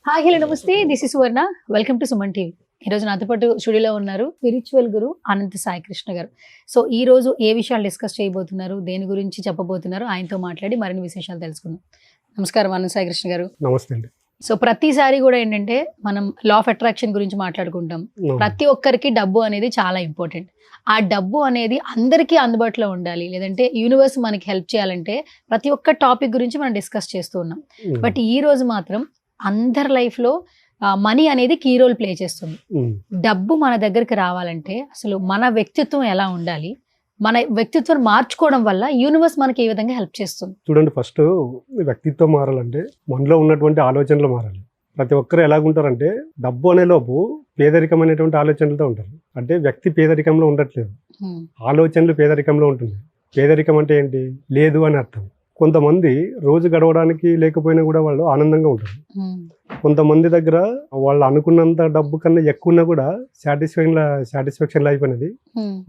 Hi hello నమస్తే, this is Suvarna. Welcome to Suman TV. ఈరోజు నాతో పాటు స్టూడియోలో ఉన్నారు స్పిరిచువల్ గురు అనంత సాయి కృష్ణ గారు. సో ఈ రోజు ఏ విషయాలు డిస్కస్ చేయబోతున్నారు, దేని గురించి చెప్పబోతున్నారు, ఆయనతో మాట్లాడి మరిన్ని విశేషాలు తెలుసుకుందాం. నమస్కారం అనంత సాయి కృష్ణ గారు. నమస్తే అండి. సో ప్రతిసారి కూడా ఏంటంటే మనం లా ఆఫ్ అట్రాక్షన్ గురించి మాట్లాడుకుంటాం. ప్రతి ఒక్కరికి డబ్బు అనేది చాలా ఇంపార్టెంట్. ఆ డబ్బు అనేది అందరికీ అందుబాటులో ఉండాలి, లేదంటే యూనివర్స్ మనకి హెల్ప్ చేయాలంటే ప్రతి ఒక్క టాపిక్ గురించి మనం డిస్కస్ చేస్తూ ఉన్నాం. బట్ ఈ రోజు మాత్రం అందరి లైఫ్లో మనీ అనేది కీ రోల్ ప్లే చేస్తుంది. డబ్బు మన దగ్గరికి రావాలంటే అసలు మన వ్యక్తిత్వం ఎలా ఉండాలి, మన వ్యక్తిత్వం మార్చుకోవడం వల్ల యూనివర్స్ మనకి ఏ విధంగా హెల్ప్ చేస్తుంది? చూడండి, ఫస్ట్ వ్యక్తిత్వం మారాలంటే మనలో ఉన్నటువంటి ఆలోచనలు మారాలి. ప్రతి ఒక్కరు ఎలాగుంటారంటే డబ్బు అనే లోపు పేదరికమైనటువంటి ఆలోచనలతో ఉంటారు. అంటే వ్యక్తి పేదరికంలో ఉండట్లేదు, ఆలోచనలు పేదరికంలో ఉంటుంది. పేదరికం అంటే ఏంటి? లేదు అని అర్థం. కొంతమంది రోజు గడవడానికి లేకపోయినా కూడా వాళ్ళు ఆనందంగా ఉంటారు. కొంతమంది దగ్గర వాళ్ళు అనుకున్నంత డబ్బు కన్నా ఎక్కువ ఉన్నా కూడా సాటిస్ఫాక్షన్ లైఫ్ అనేది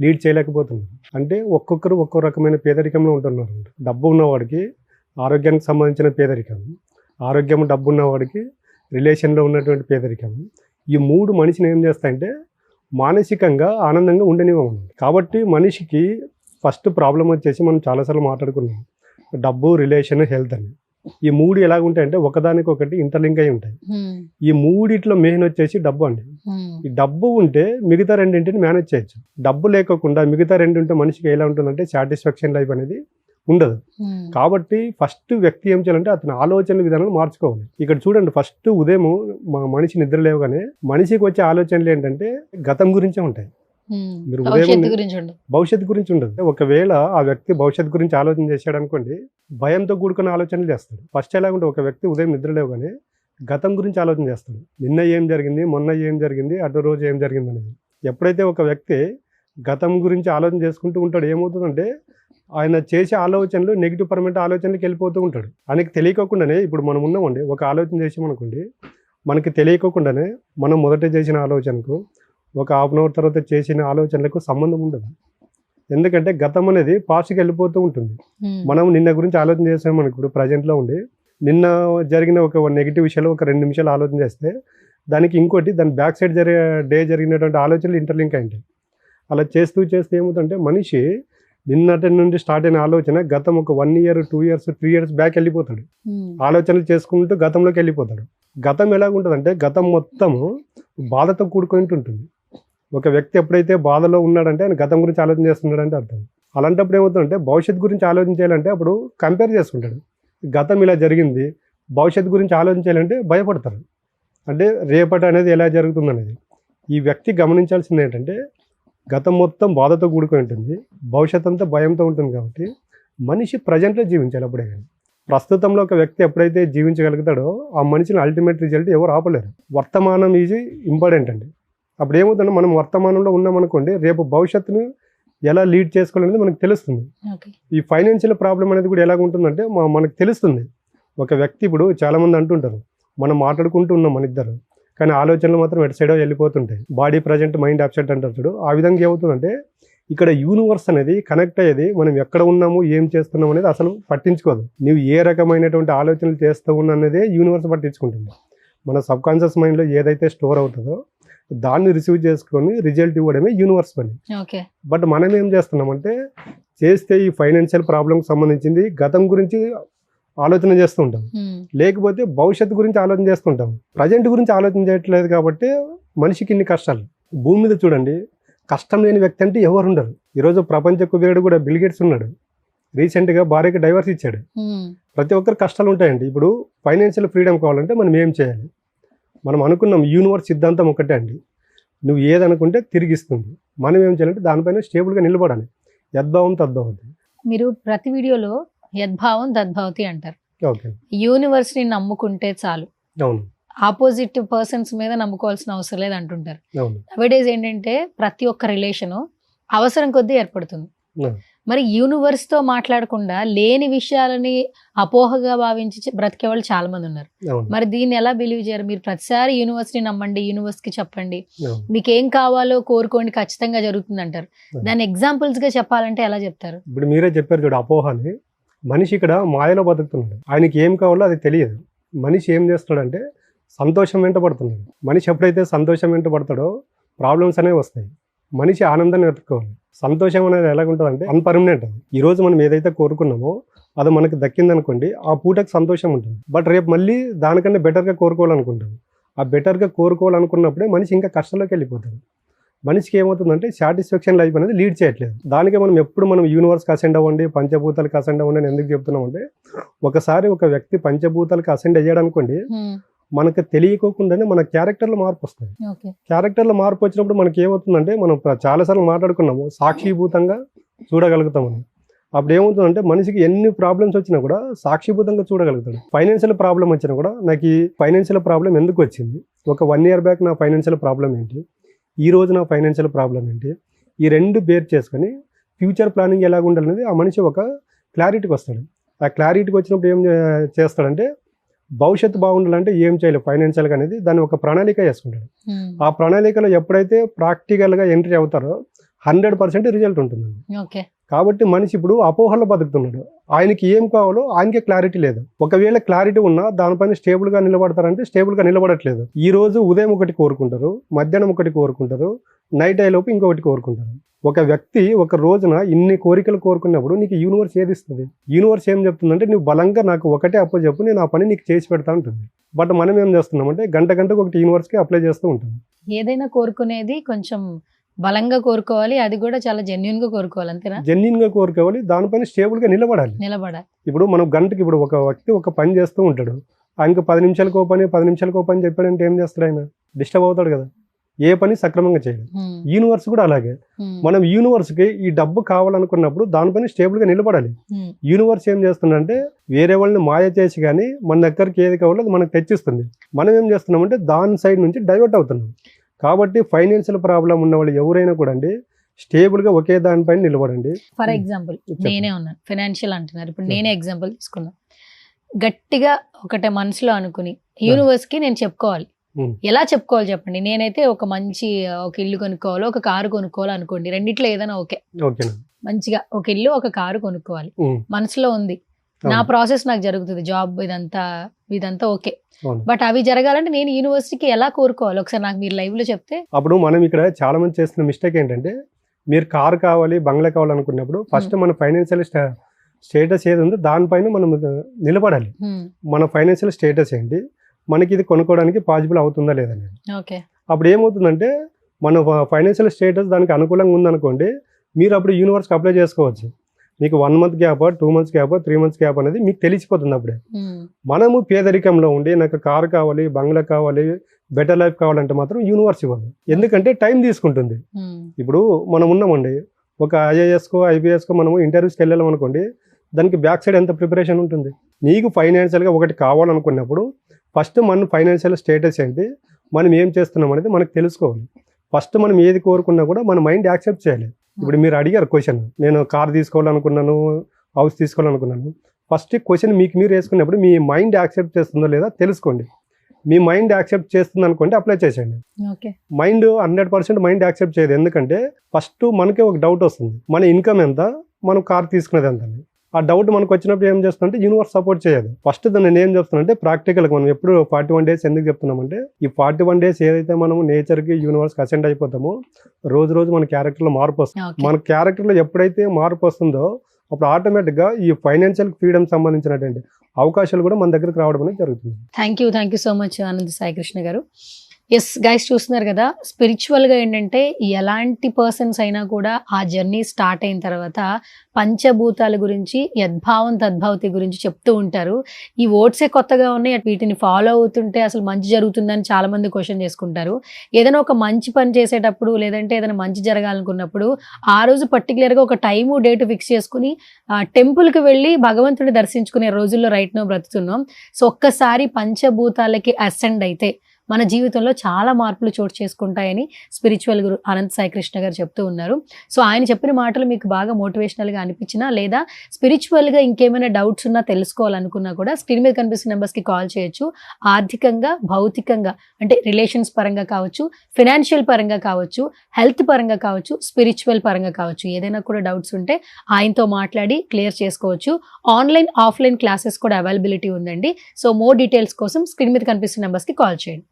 లీడ్ చేయలేకపోతున్నారు. అంటే ఒక్కొక్కరు ఒక్కో రకమైన పేదరికంలో ఉంటున్నారు. డబ్బు ఉన్నవాడికి ఆరోగ్యానికి సంబంధించిన పేదరికం, ఆరోగ్యం డబ్బు ఉన్నవాడికి రిలేషన్లో ఉన్నటువంటి పేదరికం, ఈ మూడు మనిషిని ఏం చేస్తాయంటే మానసికంగా ఆనందంగా ఉండనివ్వము. కాబట్టి మనిషికి ఫస్ట్ ప్రాబ్లం వచ్చేసి మనం చాలాసార్లు మాట్లాడుకున్నాం, డబ్బు, రిలేషన్, హెల్త్ అని. ఈ మూడు ఎలాగుంటాయంటే ఒకదానికొకటి ఇంటర్లింక్ అయి ఉంటాయి. ఈ మూడిట్లో మెయిన్ వచ్చేసి డబ్బు అండి. ఈ డబ్బు ఉంటే మిగతా రెండింటిని మేనేజ్ చేయొచ్చు. డబ్బు లేకుండా మిగతా రెండు ఉంటే మనిషికి ఎలా ఉంటుందంటే సాటిస్ఫాక్షన్ లైఫ్ అనేది ఉండదు. కాబట్టి ఫస్ట్ వ్యక్తి ఏం చేయాలంటే అతని ఆలోచన విధానాలు మార్చుకోవాలి. ఇక్కడ చూడండి, ఫస్ట్ ఉదయం మనిషి నిద్ర లేవగానే మనిషికి వచ్చే ఆలోచనలు ఏంటంటే గతం గురించే ఉంటాయి. మీరు భవిష్యత్తు గురించి ఉండదు. ఒకవేళ ఆ వ్యక్తి భవిష్యత్తు గురించి ఆలోచన చేశాడు అనుకోండి, భయంతో కూడుకున్న ఆలోచనలు చేస్తాడు. ఫస్ట్ ఎలాగుంటే ఒక వ్యక్తి ఉదయం నిద్రలేవగానే గతం గురించి ఆలోచన చేస్తాడు. నిన్న ఏం జరిగింది, మొన్న ఏం జరిగింది, అటు రోజు ఏం జరిగింది అనేది. ఎప్పుడైతే ఒక వ్యక్తి గతం గురించి ఆలోచన చేసుకుంటూ ఉంటాడు, ఏమవుతుందంటే ఆయన చేసే ఆలోచనలు నెగిటివ్ పరమైన ఆలోచనలకు వెళ్ళిపోతూ ఉంటాడు. ఆయనకి తెలియకోకుండానే, ఇప్పుడు మనం ఉన్నామండి, ఒక ఆలోచన చేసామనుకోండి, మనకి తెలియకోకుండానే మనం మొదట చేసిన ఆలోచనకు ఒక హాఫ్ అన్ అవర్ తర్వాత చేసిన ఆలోచనలకు సంబంధం ఉండదు. ఎందుకంటే గతం అనేది పాస్ట్కి వెళ్ళిపోతూ ఉంటుంది. మనం నిన్న గురించి ఆలోచన చేసామని ఇప్పుడు ప్రజెంట్లో ఉండి నిన్న జరిగిన ఒక నెగిటివ్ విషయాలు ఒక 2 నిమిషాలు ఆలోచన చేస్తే దానికి ఇంకోటి దాని బ్యాక్ సైడ్ జరిగినటువంటి ఆలోచనలు ఇంటర్లింక్ అయింటాయి. అలా చేస్తూ ఏమవుతుందంటే మనిషి నిన్నటి నుండి స్టార్ట్ అయిన ఆలోచన గతం ఒక 1 year, 2 years, 3 years బ్యాక్ వెళ్ళిపోతాడు. ఆలోచనలు చేసుకుంటూ గతంలోకి వెళ్ళిపోతాడు. గతం ఎలాగుంటుందంటే గతం మొత్తము బాధతో కూడుకొని ఉంటుంది. ఒక వ్యక్తి ఎప్పుడైతే బాధలో ఉన్నాడంటే ఆయన గతం గురించి ఆలోచన చేస్తున్నాడంటే అర్థం. అలాంటప్పుడు ఏమవుతుందంటే భవిష్యత్తు గురించి ఆలోచన చేయాలంటే అప్పుడు కంపేర్ చేసుకుంటాడు. గతం ఇలా జరిగింది, భవిష్యత్తు గురించి ఆలోచన చేయాలంటే భయపడతారు. అంటే రేపటి అనేది ఎలా జరుగుతుంది అనేది. ఈ వ్యక్తి గమనించాల్సింది ఏంటంటే గతం మొత్తం బాధతో కూడుకొని ఉంటుంది, భవిష్యత్తు అంతా భయంతో ఉంటుంది. కాబట్టి మనిషి ప్రజెంట్లో జీవించాలి. అప్పుడే కానీ ప్రస్తుతంలో ఒక వ్యక్తి ఎప్పుడైతే జీవించగలుగుతాడో ఆ మనిషిని అల్టిమేట్ రిజల్ట్ ఎవరు ఆపలేరు. వర్తమానం ఈజీ ఇంపార్టెంట్ అండి. అప్పుడు ఏమవుతుందంటే మనం వర్తమానంలో ఉన్నామనుకోండి, రేపు భవిష్యత్తును ఎలా లీడ్ చేసుకోవాలనేది మనకు తెలుస్తుంది. ఈ ఫైనాన్షియల్ ప్రాబ్లం అనేది కూడా ఎలాగుంటుందంటే మనకు తెలుస్తుంది. ఒక వ్యక్తి ఇప్పుడు చాలామంది అంటుంటారు, మనం మాట్లాడుకుంటూ ఉన్నాం మన ఇద్దరు, కానీ ఆలోచనలు మాత్రం ఎటు సైడో వెళ్ళిపోతుంటాయి. బాడీ ప్రజెంట్, మైండ్ అబ్సెంట్ అంటారు చూడు. ఆ విధంగా ఏమవుతుందంటే ఇక్కడ యూనివర్స్ అనేది కనెక్ట్ అయ్యేది మనం ఎక్కడ ఉన్నాము, ఏం చేస్తున్నాం అనేది అసలు పట్టించుకోదు. నువ్వు ఏ రకమైనటువంటి ఆలోచనలు చేస్తూ ఉన్నా అనేది యూనివర్స్ పట్టించుకుంటుంది. మన సబ్ కాన్షియస్ మైండ్లో ఏదైతే స్టోర్ అవుతుందో దాన్ని రిసీవ్ చేసుకొని రిజల్ట్ ఇవ్వడమే యూనివర్స్ పని. బట్ మనం ఏం చేస్తున్నామంటే చేస్తే ఈ ఫైనాన్షియల్ ప్రాబ్లంకి సంబంధించింది గతం గురించి ఆలోచన చేస్తూ ఉంటాం, లేకపోతే భవిష్యత్తు గురించి ఆలోచన చేస్తుంటాం. ప్రజెంట్ గురించి ఆలోచన చేయట్లేదు. కాబట్టి మనిషికి ఇన్ని కష్టాలు. భూమి మీద చూడండి, కష్టం లేని వ్యక్తి అంటే ఎవరు ఉండరు. ఈరోజు ప్రపంచ కుబేరుడు కూడా బిల్ గేట్స్ ఉన్నాడు. రీసెంట్గా భార్యకి డైవర్స్ ఇచ్చాడు. ప్రతి ఒక్కరు కష్టాలు ఉంటాయండి. ఇప్పుడు ఫైనాన్షియల్ ఫ్రీడమ్ కావాలంటే మనం ఏం చేయాలి? మనం అనుకున్నాం యూనివర్స్ సిద్ధాంతం ఒకటే అండి, నువ్వు ఏదనుకుంటే తిరిగిస్తుంది. మనం ఏం చేయాలంటే దానిపైన స్టేబుల్గా నిలబడాలి. యద్భావం తద్భవతి. మీరు ప్రతి వీడియోలో యద్భావం తద్భవతి అంటారు. ఓకే, యూనివర్స్ ని నమ్ముకుంటే చాలు, అవును, ఆపోజిట్ పర్సన్స్ మీద నమ్ముకోవాల్సిన అవసరం లేదు అంటుంటారు. నవేడేస్ ఏంటంటే ప్రతి ఒక్క రిలేషను అవసరం కొద్దీ ఏర్పడుతుంది. మరి యూనివర్స్ తో మాట్లాడకుండా లేని విషయాలని అపోహగా భావించి బ్రతికే వాళ్ళు చాలా మంది ఉన్నారు. మరి దీన్ని ఎలా బిలీవ్ చేయరు? మీరు ప్రతిసారి యూనివర్స్ ని నమ్మండి, యూనివర్స్ కి చెప్పండి, మీకు ఏం కావాలో కోరుకోండి, ఖచ్చితంగా జరుగుతుంది అంటారు. దాన్ని ఎగ్జాంపుల్స్ గా చెప్పాలంటే ఎలా చెప్తారు? ఇప్పుడు మీరే చెప్పారు చూడు, అపోహని. మనిషి ఇక్కడ మాయలో బతుకుతున్నాడు. ఆయనకి ఏం కావాలో అది తెలియదు. మనిషి ఏం చేస్తున్నాడంటే సంతోషం వెంట పడుతున్నాడు. మనిషి ఎప్పుడైతే సంతోషం వెంట పడతాడో ప్రాబ్లమ్స్ అనేవి వస్తాయి. మనిషి ఆనందాన్ని వెతుక్కోవాలి. సంతోషం అనేది ఎలాగుంటుందంటే అన్పర్మనెంట్. అది ఈ రోజు మనం ఏదైతే కోరుకున్నామో అది మనకు దక్కిందనుకోండి, ఆ పూటకి సంతోషం ఉంటుంది. బట్ రేపు మళ్ళీ దానికన్నా బెటర్గా కోరుకోవాలనుకుంటాం. ఆ బెటర్గా కోరుకోవాలనుకున్నప్పుడే మనిషి ఇంకా కష్టంలోకి వెళ్ళిపోతాడు. మనిషికి ఏమవుతుందంటే సాటిస్ఫాక్షన్ లైఫ్ అనేది లీడ్ చేయట్లేదు. దానికే మనం ఎప్పుడు మనం యూనివర్స్కి అసెండ్ అవ్వండి, పంచభూతాలకు అసెండ్ అవ్వండి అని ఎందుకు చెప్తున్నామంటే, ఒకసారి ఒక వ్యక్తి పంచభూతాలకు అసెండ్ అయ్యాడు అనుకోండి, మనకు తెలియకోకుండానే మన క్యారెక్టర్లో మార్పు వస్తుంది. క్యారెక్టర్లో మార్పు వచ్చినప్పుడు మనకి ఏమవుతుందంటే, మనం చాలాసార్లు మాట్లాడుకున్నాము, సాక్షిభూతంగా చూడగలుగుతామని. అప్పుడు ఏమవుతుందంటే మనిషికి ఎన్ని ప్రాబ్లమ్స్ వచ్చినా కూడా సాక్షిభూతంగా చూడగలుగుతాడు. ఫైనాన్షియల్ ప్రాబ్లం వచ్చినా కూడా నాకు ఈ ఫైనాన్షియల్ ప్రాబ్లం ఎందుకు వచ్చింది, ఒక 1 year బ్యాక్ నా ఫైనాన్షియల్ ప్రాబ్లం ఏంటి, ఈ రోజు నా ఫైనాన్షియల్ ప్రాబ్లం ఏంటి, ఈ రెండు బేర్ చేసుకొని ఫ్యూచర్ ప్లానింగ్ ఎలాగ ఉండాలనేది ఆ మనిషి ఒక క్లారిటీకి వస్తాడు. ఆ క్లారిటీకి వచ్చినప్పుడు ఏం చేస్తాడంటే, భవిష్యత్తు బాగుండాలంటే ఏం చేయాలి ఫైనాన్షియల్గా అనేది దాన్ని ఒక ప్రణాళిక వేసుకుంటాడు. ఆ ప్రణాళికలో ఎప్పుడైతే ప్రాక్టికల్గా ఎంట్రీ అవుతారో 100% రిజల్ట్ ఉంటుందండి. కాబట్టి మనిషి ఇప్పుడు అపోహల్లో బతుకుతున్నాడు. ఆయనకి ఏం కావాలో ఆయనకే క్లారిటీ లేదు. ఒకవేళ క్లారిటీ ఉన్నా దానిపైన స్టేబుల్గా నిలబడతారంటే స్టేబుల్గా నిలబడట్లేదు. ఈ రోజు ఉదయం ఒకటి కోరుకుంటారు, మధ్యాహ్నం ఒకటి కోరుకుంటారు, నైట్ అయ్యేలోపు ఇంకొకటి కోరుకుంటారు. ఒక వ్యక్తి ఒక రోజున ఇన్ని కోరికలు కోరుకున్నప్పుడు నీకు యూనివర్స్ ఏది ఇస్తుంది? యూనివర్స్ ఏం చెప్తుందంటే, నువ్వు బలంగా నాకు ఒకటే అప్పు చెప్పు, నేను ఆ పని నీకు చేసి పెడతా ఉంటుంది. బట్ మనం ఏం చేస్తున్నామంటే గంటకు ఒకటి యూనివర్స్కి అప్లై చేస్తూ ఉంటాం. ఏదైనా కోరుకునేది కొంచెం బలంగా కోరుకోవాలి, అది కూడా చాలా జెన్యున్ గా కోరుకోవాలి. అంతేనా? జెన్యున్ గా కోరుకోవాలి, దానిపైన స్టేబుల్ గా నిలబడాలి. ఇప్పుడు మనం గంటకి ఇప్పుడు ఒక వ్యక్తి ఒక పని చేస్తూ ఉంటాడు, ఆయనకు 10 నిమిషాలకు పని 10 నిమిషాలకు పని చెప్పాడంటే ఏం చేస్తాడు? ఆయన డిస్టర్బ్ అవుతాడు కదా, ఏ పని సక్రమంగా చేయడు. యూనివర్స్ కూడా అలాగే. మనం యూనివర్స్ కి ఈ డబ్బు కావాలనుకున్నప్పుడు దానిపైన స్టేబుల్ గా నిలబడాలి. యూనివర్స్ ఏం చేస్తుందంటే వేరే వాళ్ళని మాయ చేసి కానీ మన దగ్గరికి ఏది కావాలో అది మనకు తెచ్చిస్తుంది. మనం ఏం చేస్తున్నామంటే దాని సైడ్ నుంచి డైవర్ట్ అవుతున్నాం. కాబట్టి ఫైనాన్షియల్ ప్రాబ్లం ఉన్న వాళ్ళు ఎవరైనా కూడా అండి స్టేబుల్ గా ఒకే దానిపైన నిలబడండి. ఫర్ ఎగ్జాంపుల్ నేనే ఉన్నాను, ఫైనాన్షియల్ అంటున్నారు, ఇప్పుడు నేనే ఎగ్జాంపుల్ తీసుకున్నా. గట్టిగా ఒకటే మనసులో అనుకుని యూనివర్స్ కి నేను చెప్పుకోవాలి. ఎలా చెప్పుకోవాలి చెప్పండి? నేనైతే ఒక మంచి ఒక ఇల్లు కొనుక్కోవాలి, ఒక కారు కొనుక్కోవాలి అనుకోండి, రెండిట్లో ఏదైనా ఓకే, మంచిగా ఒక ఇల్లు ఒక కారు కొనుక్కోవాలి మనసులో ఉంది. నా ప్రాసెస్ నాకు జరుగుతుంది, జాబ్ ఇదంతా ఓకే. బట్ అవి జరగాలంటే నేను యూనివర్సిటీకి ఎలా కోరుకోవాలి? ఒకసారి నాకు మీరు లైవ్ లో చెప్తే. అప్పుడు మనం ఇక్కడ చాలా మంది చేస్తున్న మిస్టేక్ ఏంటంటే, మీరు కార్ కావాలి, బంగ్లా కావాలనుకున్నప్పుడు ఫస్ట్ మన ఫైనాన్షియల్ స్టేటస్ ఏది ఉందో దానిపైన మనం నిలబడాలి. మన ఫైనాన్షియల్ స్టేటస్ ఏంటి, మనకి ఇది కొనుక్కోవడానికి పాసిబుల్ అవుతుందా లేదని. అప్పుడు ఏమవుతుందంటే మన ఫైనాన్షియల్ స్టేటస్ దానికి అనుకూలంగా ఉందనుకోండి, మీరు అప్పుడు యూనివర్స్కి అప్లై చేసుకోవచ్చు. మీకు 1 month gap, 2 months gap, 3 months gap అనేది మీకు తెలిసిపోతుంది. అప్పుడే మనము పేదరికంలో ఉండి నాకు కారు కావాలి, బంగ్లా కావాలి, బెటర్ లైఫ్ కావాలంటే మాత్రం యూనివర్స్ ఇవ్వదు. ఎందుకంటే టైం తీసుకుంటుంది. ఇప్పుడు మనం ఉన్నామండి, ఒక IAS-కో IPS-కో మనము ఇంటర్వ్యూస్కి వెళ్ళాం అనుకోండి, దానికి బ్యాక్ సైడ్ ఎంత ప్రిపరేషన్ ఉంటుంది. నీకు ఫైనాన్షియల్గా ఒకటి కావాలనుకున్నప్పుడు ఫస్ట్ మన ఫైనాన్షియల్ స్టేటస్ ఏంటి, మనం ఏం చేస్తున్నాం అనేది మనకు తెలుసుకోవాలి. ఫస్ట్ మనం ఏది కోరుకున్నా కూడా మన మైండ్ యాక్సెప్ట్ చేయాలి. ఇప్పుడు మీరు అడిగారు క్వశ్చన్, నేను కార్ తీసుకోవాలనుకున్నాను, హౌస్ తీసుకోవాలనుకున్నాను. ఫస్ట్ క్వశ్చన్ మీకు మీరు వేసుకున్నప్పుడు మీ మైండ్ యాక్సెప్ట్ చేస్తుందో లేదా తెలుసుకోండి. మీ మైండ్ యాక్సెప్ట్ చేస్తుంది అనుకోండి, అప్లై చేసేయండి. మైండ్ 100% మైండ్ యాక్సెప్ట్ చేయదు. ఎందుకంటే ఫస్ట్ మనకే ఒక డౌట్ వస్తుంది, మన ఇన్కమ్ ఎంత, మనం కార్ తీసుకునేది ఎంత అని. ఆ డౌట్ మనకు వచ్చినప్పుడు ఏం చేస్తుందంటే యూనివర్స్ సపోర్ట్ చేయదు. ఫస్ట్ నేను ఏం చెప్తున్నానంటే ప్రాక్టికల్గా మనం ఎప్పుడు 41 days ఎందుకు చెప్తున్నామంటే, ఈ 41 days ఏదైతే మనము నేచర్కి యూనివర్స్కి అసెండ్ అయిపోతామో రోజు మన క్యారెక్టర్లో మార్పు వస్తుంది. మన క్యారెక్టర్లో ఎప్పుడైతే మార్పు వస్తుందో అప్పుడు ఆటోమేటిక్గా ఈ ఫైనాన్షియల్ ఫ్రీడమ్ సంబంధించినటువంటి అవకాశాలు కూడా మన దగ్గరకు రావడం అనేది జరుగుతుంది. Thank you so much Anand Sai Krishna garu. Yes guys, చూస్తున్నారు కదా, స్పిరిచువల్గా ఏంటంటే ఎలాంటి పర్సన్స్ అయినా కూడా ఆ జర్నీ స్టార్ట్ అయిన తర్వాత పంచభూతాల గురించి, యద్భావం తద్భావతి గురించి చెప్తూ ఉంటారు. ఈ ఓట్సే కొత్తగా ఉన్నాయి, వీటిని ఫాలో అవుతుంటే అసలు మంచి జరుగుతుందని చాలా మంది క్వశ్చన్ చేసుకుంటారు. ఏదైనా ఒక మంచి పని చేసేటప్పుడు లేదంటే ఏదైనా మంచి జరగాలనుకున్నప్పుడు ఆ రోజు పర్టికులర్గా ఒక టైము డేట్ ఫిక్స్ చేసుకుని టెంపుల్కి వెళ్ళి భగవంతుడిని దర్శించుకునే రోజుల్లో రైట్ నో బ్రతుకుతున్నాం. సో ఒక్కసారి పంచభూతాలకి అసెండ్ అయితే మన జీవితంలో చాలా మార్పులు చోటు చేసుకుంటాయని స్పిరిచువల్ గురు అనంత్ సాయి కృష్ణ గారు చెప్తూ ఉన్నారు. సో ఆయన చెప్పిన మాటలు మీకు బాగా మోటివేషనల్గా అనిపించినా లేదా స్పిరిచువల్గా ఇంకేమైనా డౌట్స్ ఉన్నా తెలుసుకోవాలనుకున్నా కూడా స్క్రీన్ మీద కనిపిస్తున్న నెంబర్స్కి కాల్ చేయొచ్చు. ఆర్థికంగా, భౌతికంగా అంటే రిలేషన్స్ పరంగా కావచ్చు, ఫినాన్షియల్ పరంగా కావచ్చు, హెల్త్ పరంగా కావచ్చు, స్పిరిచువల్ పరంగా కావచ్చు, ఏదైనా కూడా డౌట్స్ ఉంటే ఆయనతో మాట్లాడి క్లియర్ చేసుకోవచ్చు. ఆన్లైన్, ఆఫ్లైన్ క్లాసెస్ కూడా అవైలబిలిటీ ఉందండి. సో మోర్ డీటెయిల్స్ కోసం స్క్రీన్ మీద కనిపిస్తున్న నెంబర్స్కి కాల్ చేయండి.